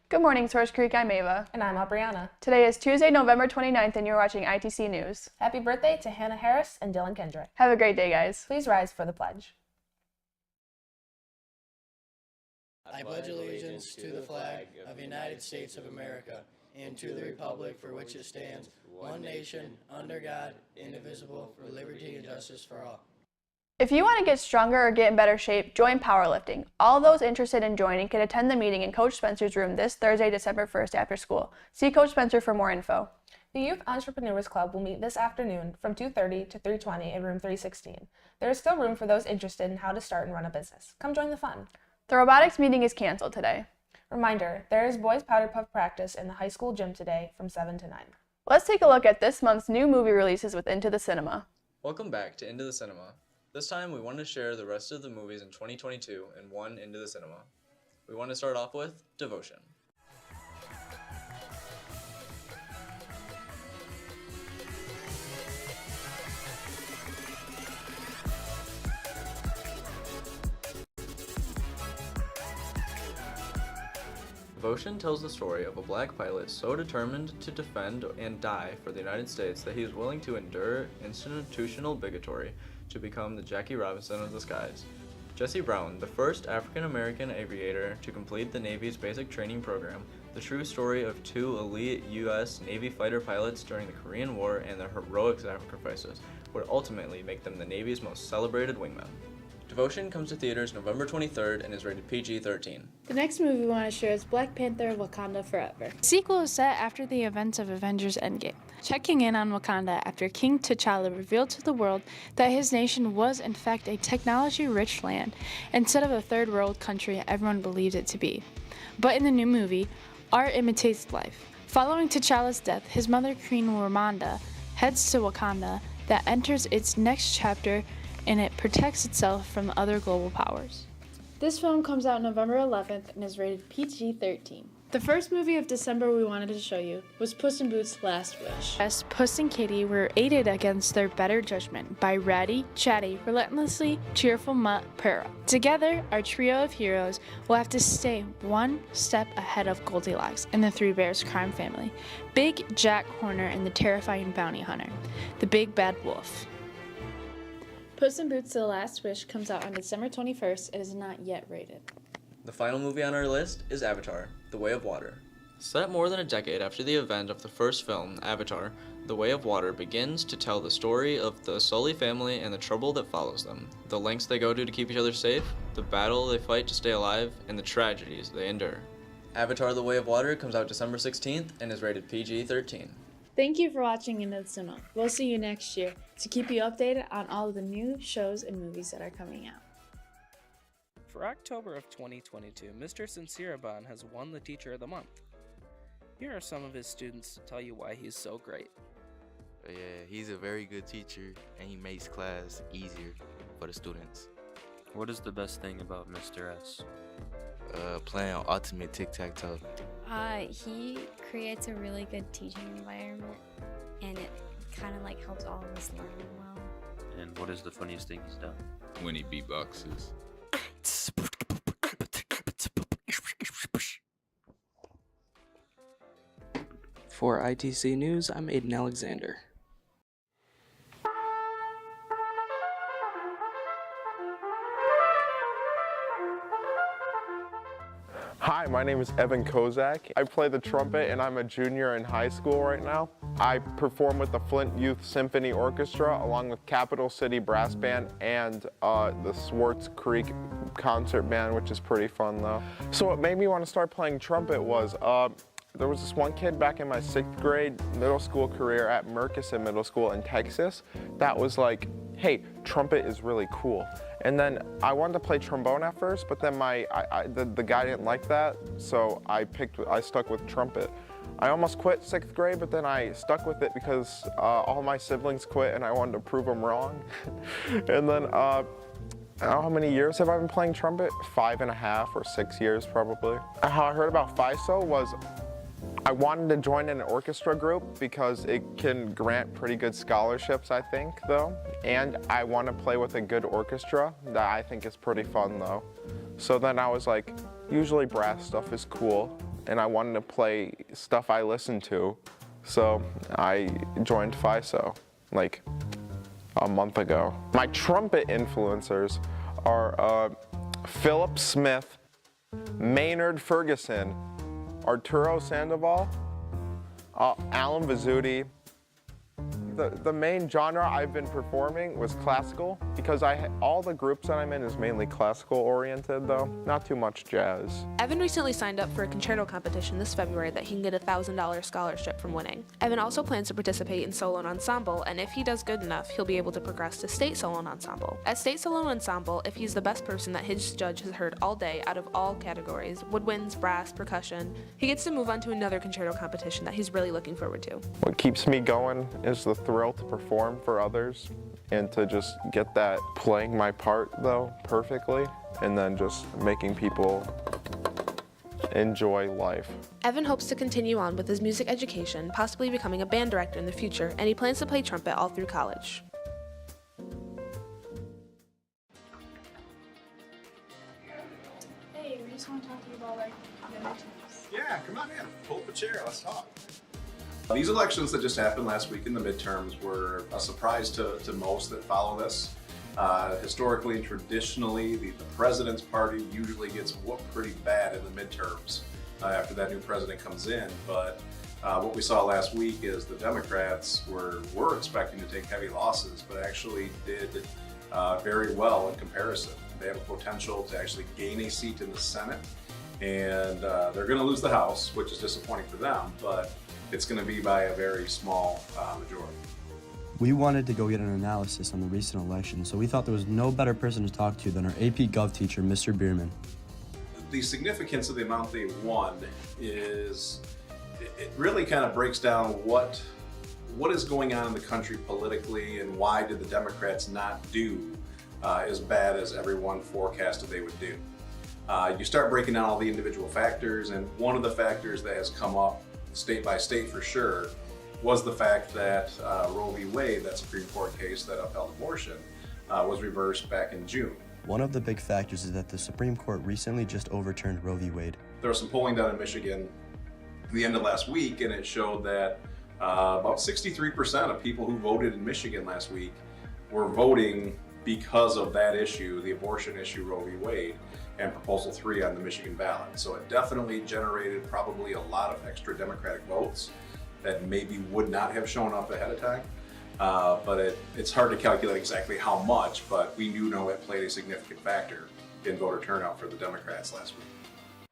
Good morning, Source Creek. I'm Ava. And I'm Aubriana. Today is Tuesday, November 29th, and you're watching ITC News. Happy birthday to Hannah Harris and Dylan Kendrick. Have a great day, guys. Please rise for the pledge. I pledge allegiance to the flag of the United States of America and to the republic for which it stands, one nation, under God, indivisible, for liberty and justice for all. If you want to get stronger or get in better shape, join powerlifting. All those interested in joining can attend the meeting in Coach Spencer's room this Thursday, December 1st after school. See Coach Spencer for more info. The Youth Entrepreneurs Club will meet this afternoon from 2:30 to 3:20 in room 316. There is still room for those interested in how to start and run a business. Come join the fun. The robotics meeting is canceled today. Reminder, there is boys powder puff practice in the high school gym today from 7 to 9. Let's take a look at this month's new movie releases with Into the Cinema. Welcome back to Into the Cinema. This time we want to share the rest of the movies in 2022 in one Into the Cinema. We want to start off with Devotion. Devotion tells the story of a black pilot so determined to defend and die for the United States that he is willing to endure institutional bigotry to become the Jackie Robinson of the skies. Jesse Brown, the first African-American aviator to complete the Navy's basic training program, the true story of two elite U.S. Navy fighter pilots during the Korean War and their heroic sacrifices, would ultimately make them the Navy's most celebrated wingmen. Devotion comes to theaters November 23rd and is rated PG-13. The next movie we want to share is Black Panther: Wakanda Forever. The sequel is set after the events of Avengers Endgame, checking in on Wakanda after King T'Challa revealed to the world that his nation was in fact a technology-rich land instead of a third world country everyone believed it to be. But in the new movie, art imitates life. Following T'Challa's death, his mother Queen Ramonda heads to Wakanda that enters its next chapter, and it protects itself from other global powers. This film comes out November 11th and is rated PG-13. The first movie of December we wanted to show you was Puss in Boots: Last Wish. Yes, Puss and Kitty were aided against their better judgment by ratty, chatty, relentlessly cheerful Mutt Pera. Together, our trio of heroes will have to stay one step ahead of Goldilocks and the Three Bears crime family, Big Jack Horner and the terrifying bounty hunter, the Big Bad Wolf. Puss in Boots: The Last Wish comes out on December 21st and is not yet rated. The final movie on our list is Avatar: The Way of Water. Set more than a decade after the event of the first film, Avatar: The Way of Water begins to tell the story of the Sully family and the trouble that follows them, the lengths they go to keep each other safe, the battle they fight to stay alive, and the tragedies they endure. Avatar: The Way of Water comes out December 16th and is rated PG-13. Thank you for watching Into the Cinema. We'll see you next year to keep you updated on all of the new shows and movies that are coming out. For October of 2022, Mr. Sinceraban has won the Teacher of the Month. Here are some of his students to tell you why he's so great. Yeah, he's a very good teacher and he makes class easier for the students. What is the best thing about Mr. S? Playing ultimate tic-tac-toe. He creates a really good teaching environment, and it kind of like helps all of us learn well. And what is the funniest thing he's done? When he beatboxes. For ITC News, I'm Aiden Alexander. Hi, my name is Evan Kozak. I play the trumpet and I'm a junior in high school right now. I perform with the Flint Youth Symphony Orchestra along with Capital City Brass Band and the Swartz Creek Concert Band, which is pretty fun though. So what made me want to start playing trumpet was there was this one kid back in my 6th grade middle school career at Murkison Middle School in Texas that was like, hey, trumpet is really cool. And then I wanted to play trombone at first, but then the guy didn't like that, so I stuck with trumpet. I almost quit 6th grade, but then I stuck with it because all my siblings quit and I wanted to prove them wrong. And then, I don't know how many years have I been playing trumpet? 5.5 or 6 years probably. How I heard about FISO was I wanted to join an orchestra group because it can grant pretty good scholarships, I think, though. And I want to play with a good orchestra that I think is pretty fun, though. So then I was like, usually brass stuff is cool. and I wanted to play stuff I listened to. So I joined FISO like a month ago. My trumpet influencers are Philip Smith, Maynard Ferguson, Arturo Sandoval, Alan Vizzuti. The main genre I've been performing was classical because all the groups that I'm in is mainly classical oriented though, not too much jazz. Evan recently signed up for a concerto competition this February that he can get a $1,000 scholarship from winning. Evan also plans to participate in solo and ensemble, and if he does good enough, he'll be able to progress to state solo and ensemble. At state solo and ensemble, if he's the best person that his judge has heard all day out of all categories, woodwinds, brass, percussion, he gets to move on to another concerto competition that he's really looking forward to. What keeps me going is the thrill to perform for others and to just get that playing my part though perfectly and then just making people enjoy life. Evan hopes to continue on with his music education, possibly becoming a band director in the future, and he plans to play trumpet all through college. Hey, we just want to talk to you about like the midterms. Yeah, come on in. Pull up a chair. Let's talk. These elections that just happened last week in the midterms were a surprise to most that follow this. Historically and traditionally, the president's party usually gets whooped pretty bad in the midterms after that new president comes in. But what we saw last week is the Democrats were expecting to take heavy losses, but actually did very well in comparison. They have a potential to actually gain a seat in the Senate, and they're going to lose the House, which is disappointing for them, but it's going to be by a very small majority. We wanted to go get an analysis on the recent election, so we thought there was no better person to talk to than our AP Gov teacher, Mr. Bierman. The significance of the amount they won is, it really kind of breaks down what is going on in the country politically and why did the Democrats not do as bad as everyone forecasted they would do. You start breaking down all the individual factors, and one of the factors that has come up state by state for sure was the fact that Roe v. Wade, that Supreme Court case that upheld abortion, was reversed back in June. One of the big factors is that the Supreme Court recently just overturned Roe v. Wade. There was some polling done in Michigan at the end of last week, and it showed that about 63% of people who voted in Michigan last week were voting because of that issue, the abortion issue, Roe v. Wade, and Proposal 3 on the Michigan ballot. So it definitely generated probably a lot of extra Democratic votes that maybe would not have shown up ahead of time. But it's hard to calculate exactly how much, but we do know it played a significant factor in voter turnout for the Democrats last week.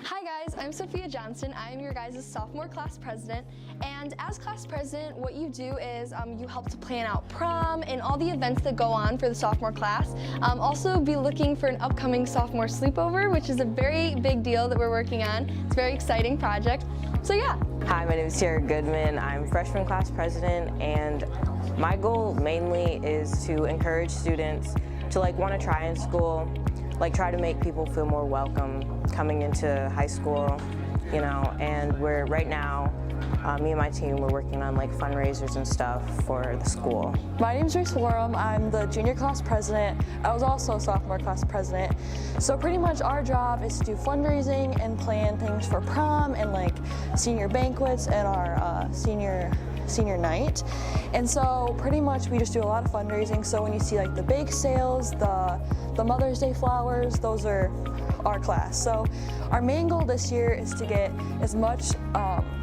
Hi guys, I'm Sophia Johnson. I'm your guys' sophomore class president, and as class president, what you do is you help to plan out prom and all the events that go on for the sophomore class. Also be looking for an upcoming sophomore sleepover, which is a very big deal that we're working on. It's a very exciting project, so yeah. Hi, my name is Sarah Goodman. I'm freshman class president, and my goal mainly is to encourage students to want to try in school, try to make people feel more welcome coming into high school, and we're right now, me and my team, we're working on fundraisers and stuff for the school. My name's Grace Warham. I'm the junior class president. I was also sophomore class president. So pretty much our job is to do fundraising and plan things for prom and senior banquets and our senior night. And so pretty much we just do a lot of fundraising. So when you see the bake sales, the Mother's Day flowers, those are our class. So our main goal this year is to get as much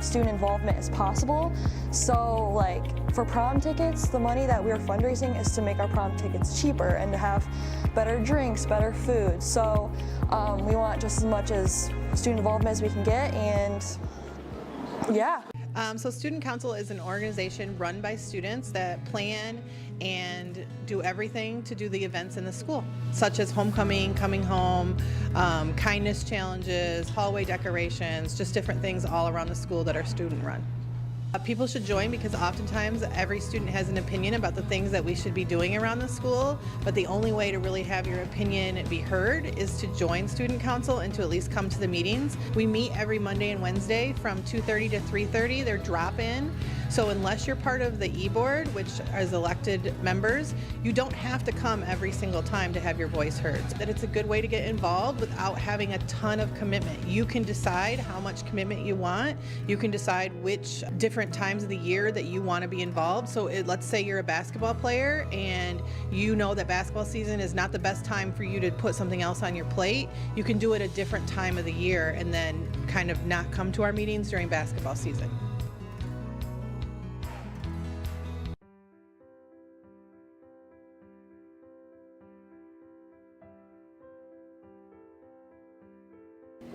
student involvement as possible. So for prom tickets, the money that we're fundraising is to make our prom tickets cheaper and to have better drinks, better food. So we want just as much as student involvement as we can get, and yeah. So Student Council is an organization run by students that plan and do everything to do the events in the school, such as homecoming, coming home, kindness challenges, hallway decorations, just different things all around the school that are student run. People should join because oftentimes every student has an opinion about the things that we should be doing around the school, but the only way to really have your opinion be heard is to join Student Council and to at least come to the meetings. We meet every Monday and Wednesday from 2:30 to 3:30. They're drop-in. So unless you're part of the e-board, which is elected members, you don't have to come every single time to have your voice heard. That it's a good way to get involved without having a ton of commitment. You can decide how much commitment you want. You can decide which different times of the year that you want to be involved. So let's say you're a basketball player and you know that basketball season is not the best time for you to put something else on your plate. You can do it a different time of the year and then kind of not come to our meetings during basketball season.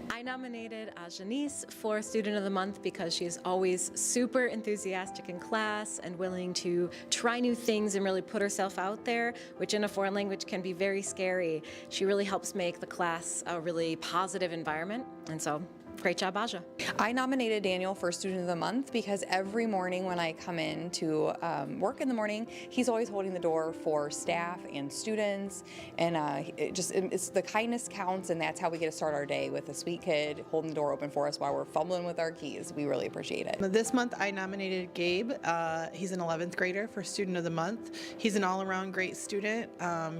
I nominated Janice for Student of the Month because she's always super enthusiastic in class and willing to try new things and really put herself out there, which in a foreign language can be very scary. She really helps make the class a really positive environment, and so great job, Aja. I nominated Daniel for Student of the Month because every morning when I come in to work in the morning, he's always holding the door for staff and students, and it's the kindness counts, and that's how we get to start our day, with a sweet kid holding the door open for us while we're fumbling with our keys. We really appreciate it. This month I nominated Gabe. He's an 11th grader for Student of the Month. He's an all-around great student.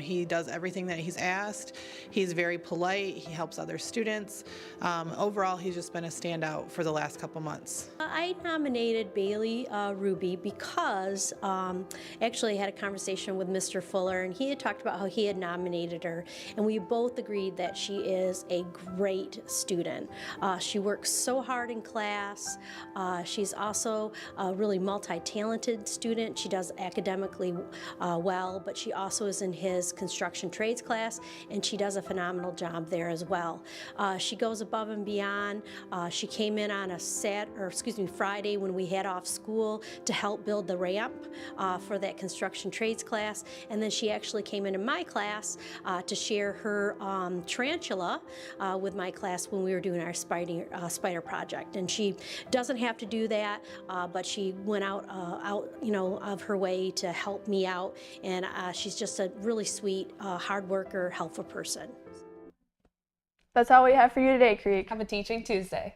He does everything that he's asked. He's very polite. He helps other students. Overall, he's just been a standout for the last couple months. I nominated Bailey Ruby because actually I had a conversation with Mr. Fuller, and he had talked about how he had nominated her, and we both agreed that she is a great student. She works so hard in class. She's also a really multi-talented student. She does academically well, but she also is in his construction trades class, and she does a phenomenal job there as well. She goes above and beyond. She came in on a Friday when we had off school to help build the ramp for that construction trades class, and then she actually came into my class to share her tarantula with my class when we were doing our spider project. And she doesn't have to do that, but she went out of her way to help me out, and she's just a really sweet, hard worker, helpful person. That's all we have for you today, Creek. Have a Teaching Tuesday.